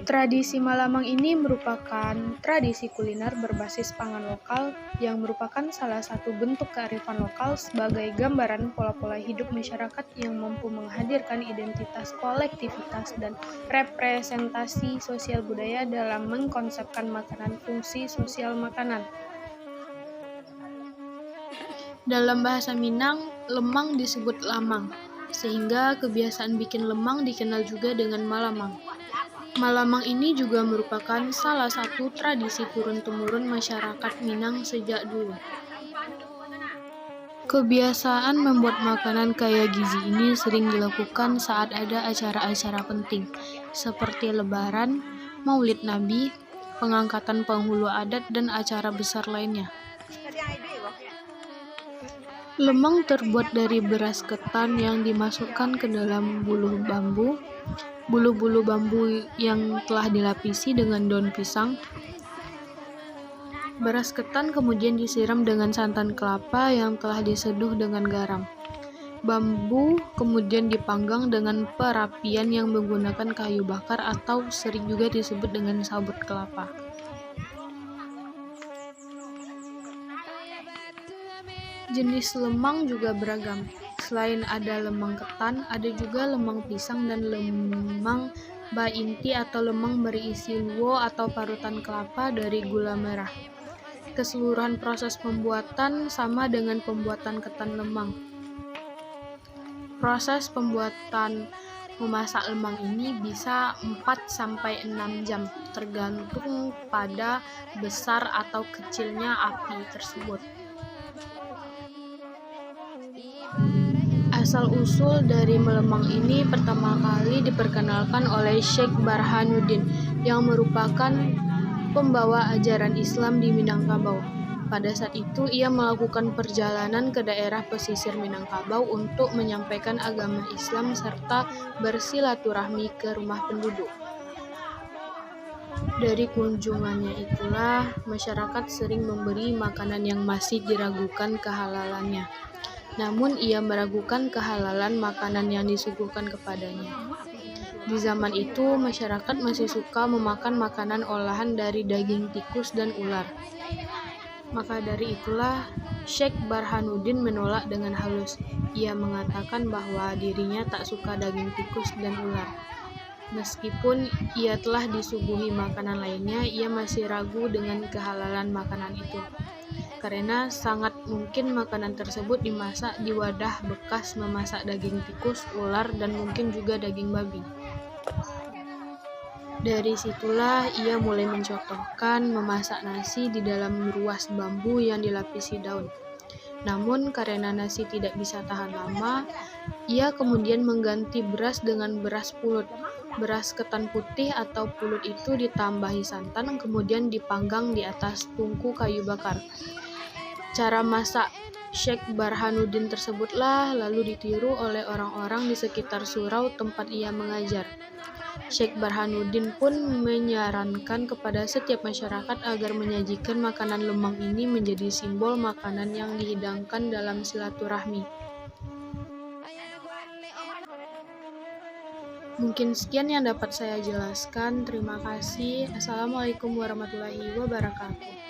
Tradisi Malamang ini merupakan tradisi kuliner berbasis pangan lokal yang merupakan salah satu bentuk kearifan lokal sebagai gambaran pola-pola hidup masyarakat yang mampu menghadirkan identitas kolektivitas dan representasi sosial budaya dalam mengkonsepkan makanan fungsi sosial makanan. Dalam bahasa Minang, lemang disebut lamang, sehingga kebiasaan bikin lemang dikenal juga dengan malamang. Malamang ini juga merupakan salah satu tradisi turun-temurun masyarakat Minang sejak dulu. Kebiasaan membuat makanan kaya gizi ini sering dilakukan saat ada acara-acara penting, seperti Lebaran, Maulid Nabi, pengangkatan penghulu adat, dan acara besar lainnya. Lemang terbuat dari beras ketan yang dimasukkan ke dalam bulu bambu. Bulu-bulu bambu yang telah dilapisi dengan daun pisang. Beras ketan kemudian disiram dengan santan kelapa yang telah diseduh dengan garam. Bambu kemudian dipanggang dengan perapian yang menggunakan kayu bakar atau sering juga disebut dengan sabut kelapa. Jenis lemang juga beragam. Selain ada lemang ketan, ada juga lemang pisang dan lemang bainti atau lemang berisi luo atau parutan kelapa dari gula merah. Keseluruhan proses pembuatan sama dengan pembuatan ketan lemang. Proses pembuatan memasak lemang ini bisa 4-6 jam, tergantung pada besar atau kecilnya api tersebut. Asal-usul dari melemang ini pertama kali diperkenalkan oleh Syekh Barhanuddin yang merupakan pembawa ajaran Islam di Minangkabau. Pada saat itu ia melakukan perjalanan ke daerah pesisir Minangkabau untuk menyampaikan agama Islam serta bersilaturahmi ke rumah penduduk. Dari kunjungannya itulah masyarakat sering memberi makanan yang masih diragukan kehalalannya. Namun ia meragukan kehalalan makanan yang disuguhkan kepadanya. Di zaman itu, masyarakat masih suka memakan makanan olahan dari daging tikus dan ular. Maka dari itulah, Syekh Barhanuddin menolak dengan halus. Ia mengatakan bahwa dirinya tak suka daging tikus dan ular. Meskipun ia telah disuguhi makanan lainnya, ia masih ragu dengan kehalalan makanan itu. Karena sangat mungkin makanan tersebut dimasak di wadah bekas memasak daging tikus, ular, dan mungkin juga daging babi. Dari situlah ia mulai mencontohkan memasak nasi di dalam ruas bambu yang dilapisi daun. Namun karena nasi tidak bisa tahan lama, ia kemudian mengganti beras dengan beras pulut. Beras ketan putih atau pulut itu ditambahi santan, kemudian dipanggang di atas tungku kayu bakar. Cara masak Syekh Barhanuddin tersebutlah lalu ditiru oleh orang-orang di sekitar surau tempat ia mengajar. Syekh Barhanuddin pun menyarankan kepada setiap masyarakat agar menyajikan makanan lemang ini menjadi simbol makanan yang dihidangkan dalam silaturahmi. Mungkin sekian yang dapat saya jelaskan. Terima kasih. Assalamualaikum warahmatullahi wabarakatuh.